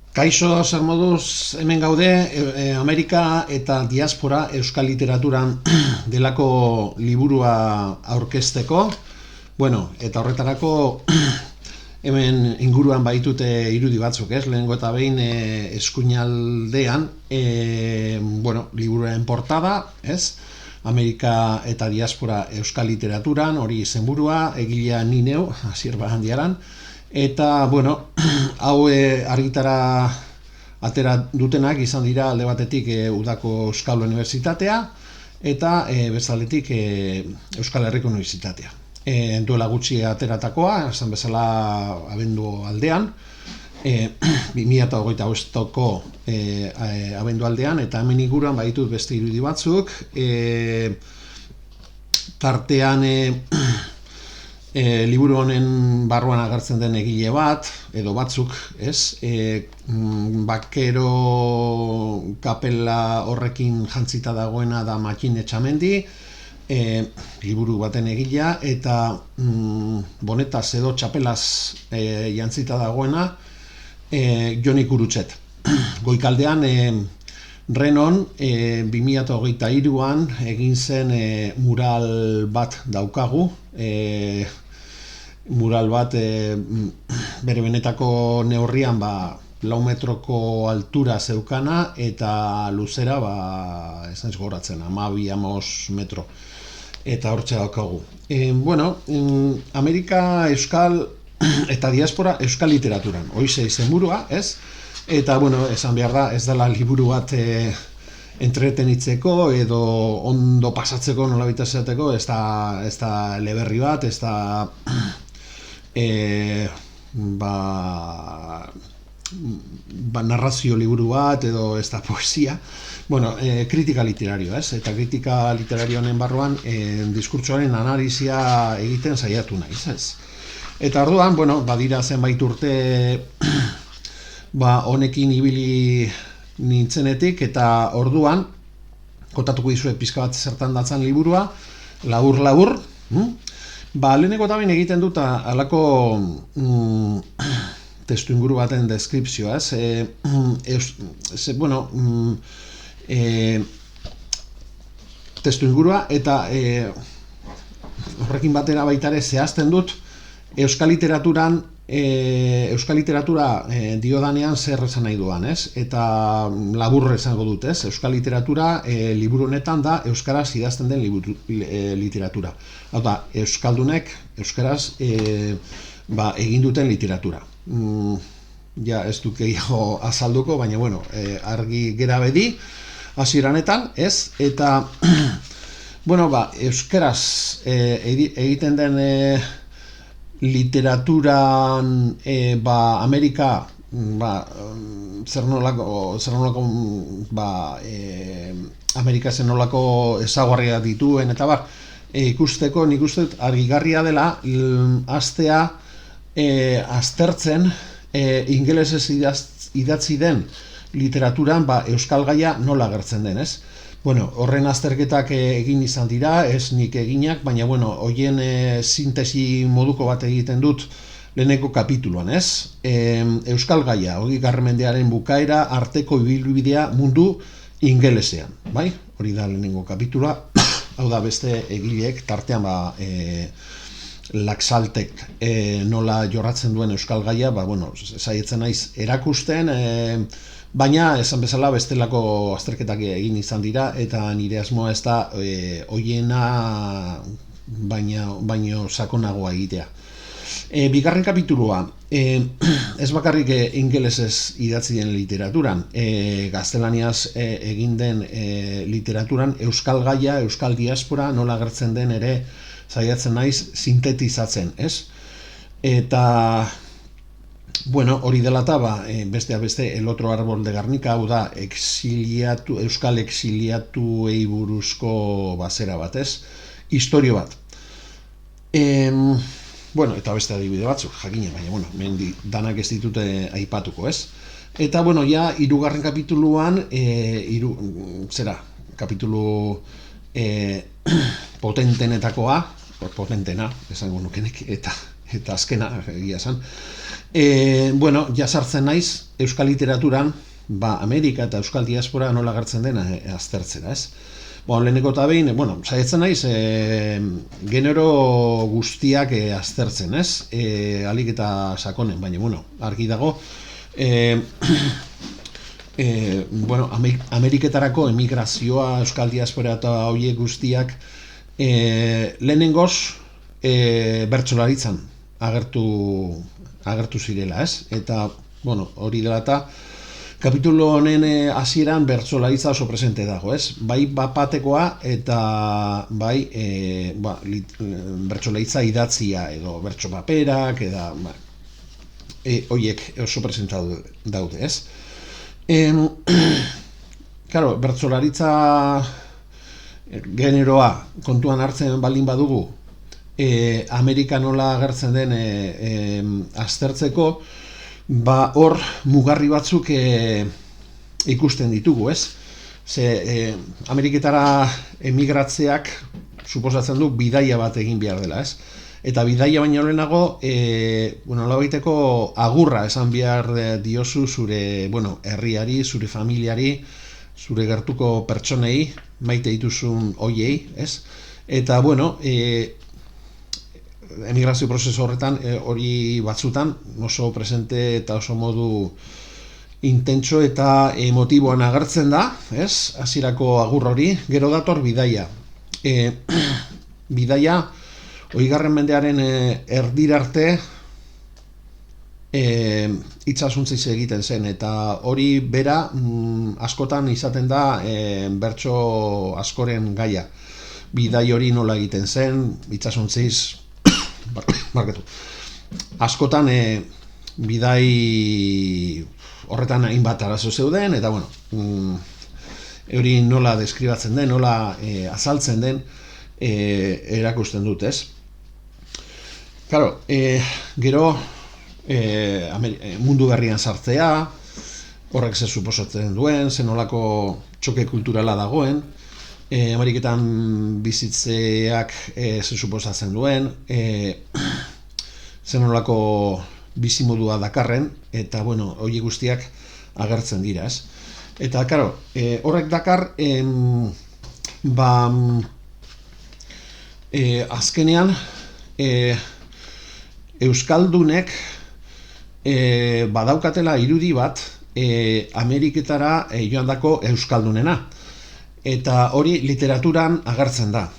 Kaixo, zer moduz, hemen gaude, Amerika eta diaspora euskal literaturan delako liburua aurkezteko. Bueno, eta horretarako hemen inguruan baitute irudi batzuk, ez? Lehenengo eta behin eskuinaldean, liburuaren portada, ez? Amerika eta diaspora euskal literaturan, hori izenburua, egilea ni neu, Asier Barandiaran. Eta, hau argitara atera dutenak izan dira alde batetik Udako Euskal Unibertsitatea eta bezaletik Euskal Herriko Unibertsitatea. Duela gutxi ateratakoa, esan bezala abendu aldean, 2025ko abendu aldean, eta hemen inguruan baitut beste irudi batzuk, tartean liburu honen barruan agertzen den egile bat, edo batzuk, ez? Bakero kapela horrekin jantzita dagoena da Makin Etxamendi, liburu baten egilea, eta bonetaz edo txapelaz jantzita dagoena Joni Kurutxet. Goikaldean, Renon, 2023an egin zen mural bat daukagu, mural bat bere benetako neurrian 4 metroko altura zeukana eta luzera, ez naiz gogoratzen, 12 metro. Eta hortxe daukagu. Amerika, Euskal eta diaspora euskal literaturan. Hoize izenburua, ez? Eta, esan behar da, ez dela liburu bat entretenitzeko edo ondo pasatzeko nolabait esateko, ez da eleberri bat, ez da narrazio liburu bat edo ez da poesia. Kritika literario, ez? Eta kritika literario honen barruan diskurtsoaren analizia egiten saiatu naiz, ez? Eta orduan, badira zenbait urte honekin ibili nintzenetik, eta orduan kontatuko dizuet pixka bat zertan datzan liburua, labur. Leheneko eta behin egiten dut alako testu inguru baten deskripzioa, ez? Testu ingurua, eta horrekin batera baitare zehazten dut euskal literatura diodanean zer esan nahi duan, ez? Eta laburre esango dut, ez? Euskal literatura liburu honetan da euskaraz idazten den literatura. Hau da, euskaldunek euskaraz egin duten literatura. Ja, ez dut gehiago azalduko, baina, argi gera bedi hasieranetan, ez? Eta, euskaraz egiten den literaturan Amerika zer nolako Amerika zer nolako ezaugarriak dituen eta ikusteko nik uste dut argigarria dela hastea aztertzen ingelesez idatzi den literaturan euskal gaia nola agertzen den, ez? Horren azterketak egin izan dira, ez nik eginak, baina horien sintesi moduko bat egiten dut leheneko kapituluan, ez? Euskal gaia, 20. mendearen bukaera arteko ibilbidea mundu ingelesean, bai? Hori da lehenengo kapitula, hau da beste egileek tartean Laxaltek nola jorratzen duen euskal gaia, saietzen naiz erakusten, baina, esan bezala, bestelako azterketak egin izan dira, eta nire asmoa ez da hoiena baino sakonagoa egitea. Bigarren kapitulua, ez bakarrik ingelesez idatzi den literaturan, gaztelaniaz egin den literaturan, euskal gaia, euskal diaspora nola agertzen den ere saiatzen naiz sintetizatzen, ez? Eta hori dela eta besteak beste El otro árbol de Garnica, hau da euskal exiliatuei buruzko zera bat, ez? Historio bat. Eta beste adibide batzuk, jakina, baina, danak ez ditute aipatuko, ez? Eta, ja, 3. kapituluan, kapitulu potentenetakoa, potentena, esango nukenek, eta azkena, egia esan, Bueno, jasartzen naiz euskal literaturan, Amerika eta euskal diaspora nola agertzen dena aztertzera, ez? Leheneko eta behin, saiatzen naiz genero guztiak aztertzen, ez? Alik eta sakonen, baina, argi dago, Ameriketarako emigrazioa, euskal diaspora eta horiek guztiak lehenengoz bertsolaritzan agertu zirela, ez? Eta, hori dela eta kapitulo honen hasieran bertsolaritza oso presente dago, ez? Bai bapatekoa eta bai bertsolaritza idatzia edo bertso paperak eta horiek oso presente daude, ez? Claro, bertsolaritza generoa kontuan hartzen baldin badugu, Amerika nola agertzen den aztertzeko, hor mugarri batzuk ikusten ditugu, ez? Ze Ameriketara emigratzeak suposatzen du bidaia bat egin behar dela, ez? Eta bidaia baino lehenago, nolabaiteko agurra esan behar diozu zure, herriari, zure familiari, zure gertuko pertsonei, maite dituzun hoiei, ez? Eta, emigrazio prozesu horretan hori batzutan oso presente eta oso modu intentso eta emotiboan agertzen da, ez? Hasierako agur hori, gero dator bidaia. Bidaia 20. mendearen erdirarte itsasuntziz egiten zen, eta hori bera askotan izaten da bertso askoren gaia. Bidai hori nola egiten zen, itsasuntziz askotan bidai horretan hainbat arazo zeuden, eta hori nola deskribatzen den, nola azaltzen den erakusten dut, ez? Claro, gero mundu berrian sartzea, horrek zer suposatzen duen, zen nolako txoke kulturala dagoen, Ameriketan bizitzeak zer suposatzen duen, zen nolako bizimodua dakarren, eta, hori guztiak agertzen dira, ez? Eta, karo, horrek dakar, azkenean, euskaldunek badaukatela irudi bat Ameriketara joandako euskaldunena. Eta hori literaturan agertzen da.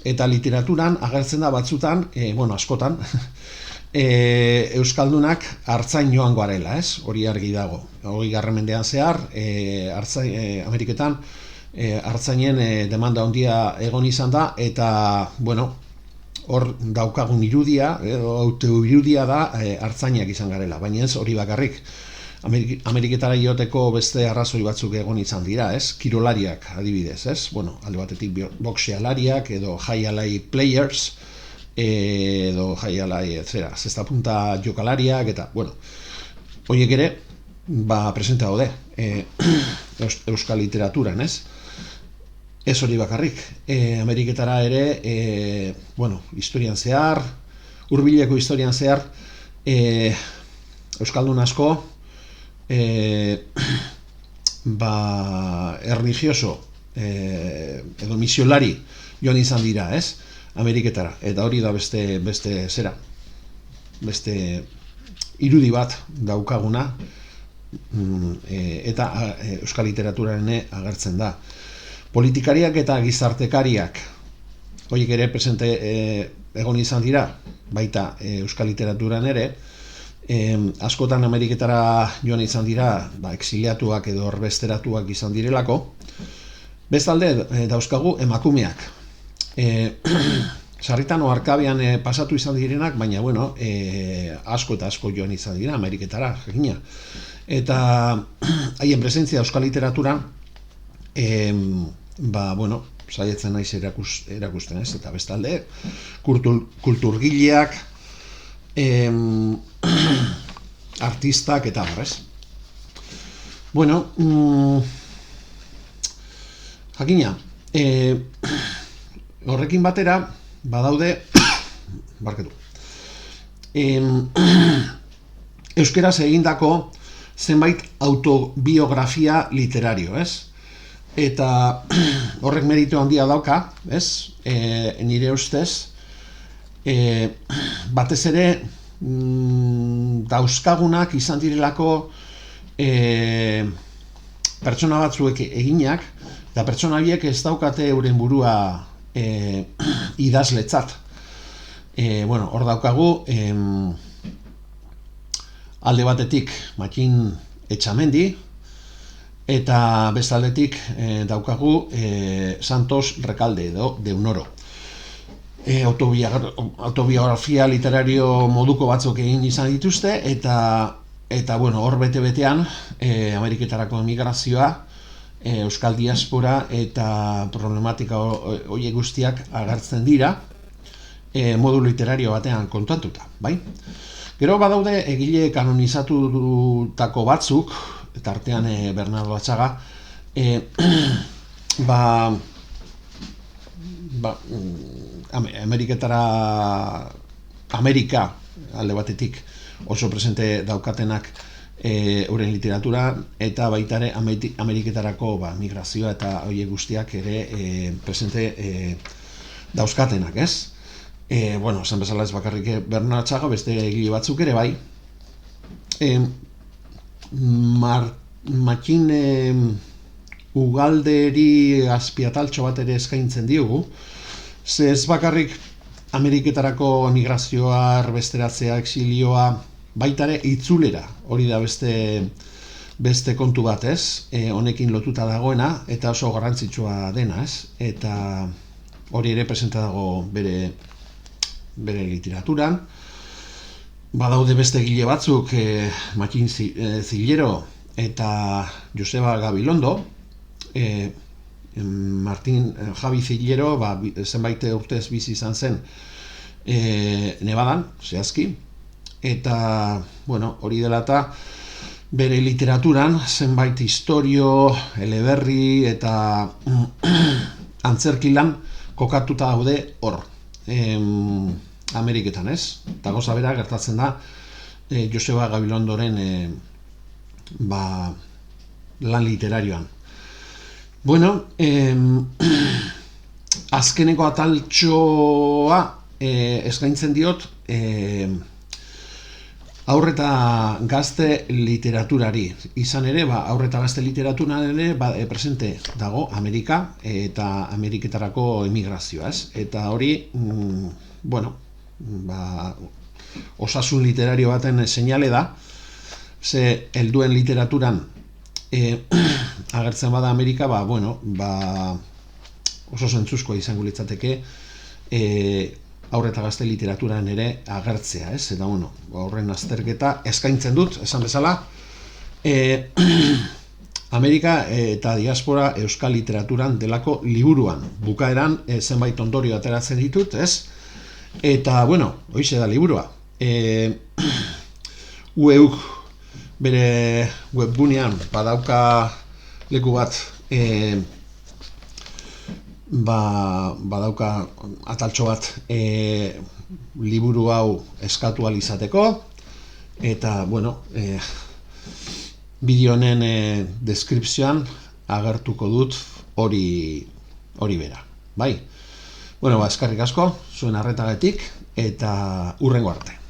Eta literaturan agertzen da batzutan, askotan, euskaldunak hartzain joan garela, ez? Hori argi dago. 20. mendean zehar, Ameriketan hartzainen demanda handia egon izan da, eta, hor daukagun irudia, irudia da hartzainak izan garela, baina ez hori bakarrik. Ameriketara joteko beste arrazoi batzuk egon izan dira, ez? Kirolariak adibidez, ez? Alde batetik boxealariak edo jaialai players, edo jaialai, zesta punta jokalariak, eta, horiek ere, presente daude, euskal literaturan, ez? Ez hori bakarrik, Ameriketara ere, historian zehar, hurbileko historian zehar, euskaldun asko, erlijioso edo misiolari joan izan dira, ez? Ameriketara, eta hori da beste irudi bat daukaguna, eta euskal literaturaren agertzen da. Politikariak eta gizartekariak horiek ere presente egon izan dira, baita euskal literaturan ere, askotan Ameriketara joan izan dira, exiliatuak edo erbesteratuak izan direlako. Bestalde dauzkagu emakumeak. Sarritan oarkabean pasatu izan direnak, baina asko eta asko joan izan dira Ameriketara, jakina. Eta haien presentzia euskal literaturan saietzen naiz erakusten, ez? Eta bestalde kulturgileak, artistak eta barrez. Jakina, horrekin batera badaude euskeraz egindako zenbait autobiografia literario, ez? Eta horrek meritu handia dauka, ez? Nire ustez, batez ere dauzkagunak izan direlako pertsona batzuek eginak, eta pertsona horiek ez daukate euren burua idazletzat. Hor daukagu, alde batetik Mattin Etxamendi, eta bestaldetik daukagu Santos Recalde edo Deunoro. Autobiografia literario moduko batzuk egin izan dituzte, eta hor bete-betean Ameriketarako emigrazioa, euskal diaspora eta problematika horiek guztiak agertzen dira modu literario batean kontatuta, bai? Gero badaude egile kanonizatutako batzuk, eta artean Bernardo Atxaga, Amerika alde batetik oso presente daukatenak euren literatura, eta baita ere Ameriketarako migrazioa eta horiek guztiak ere presente dauzkatenak, ez? Esan bezala ez bakarrik Bernardo Atxaga, beste egile batzuk ere bai. Mattin Ugalderi azpiataltxo bat ere eskaintzen diogu, ze ez bakarrik Ameriketarako emigrazioa, erbesteratzea, exilioa, baita ere itzulera, hori da beste kontu bat, ez? Honekin lotuta dagoena, eta oso garrantzitsua dena, ez? Eta hori ere presenta dago bere literaturan. Badaude beste egile batzuk, Mattin Zillero eta Joseba Gabilondo. Javi Zillero zenbait urtez bizi izan zen Nevadan, zehazki, eta hori dela eta bere literaturan zenbait istorio, eleberri eta antzerkilan kokatuta daude hor Ameriketan, ez? Eta gauza bera gertatzen da Joseba Gabilondoren lan literarioan. Azkeneko ataltxoa eskaintzen diot haur eta gazte literaturari. Izan ere, haur eta gazte literaturan ere presente dago Amerika eta Ameriketarako emigrazioa, ez? Eta hori, osasun literario baten seinale da, ze helduen literaturan agertzen bada Amerika, oso zentzuzkoa izango litzateke haur eta gazte literaturan ere agertzea, ez? Eta horren azterketa eskaintzen dut, esan bezala, Amerika eta diaspora euskal literaturan delako liburuan. Bukaeran zenbait ondorio ateratzen ditut, ez? Eta, hoize da liburua. UEUk bere webgunean badauka leku bat, badauka ataltxo bat liburu hau eskatu ahal izateko, eta, bideo honen deskripzioan agertuko dut hori bera, bai? Eskerrik asko, zuen arretagatik, eta hurrengo arte.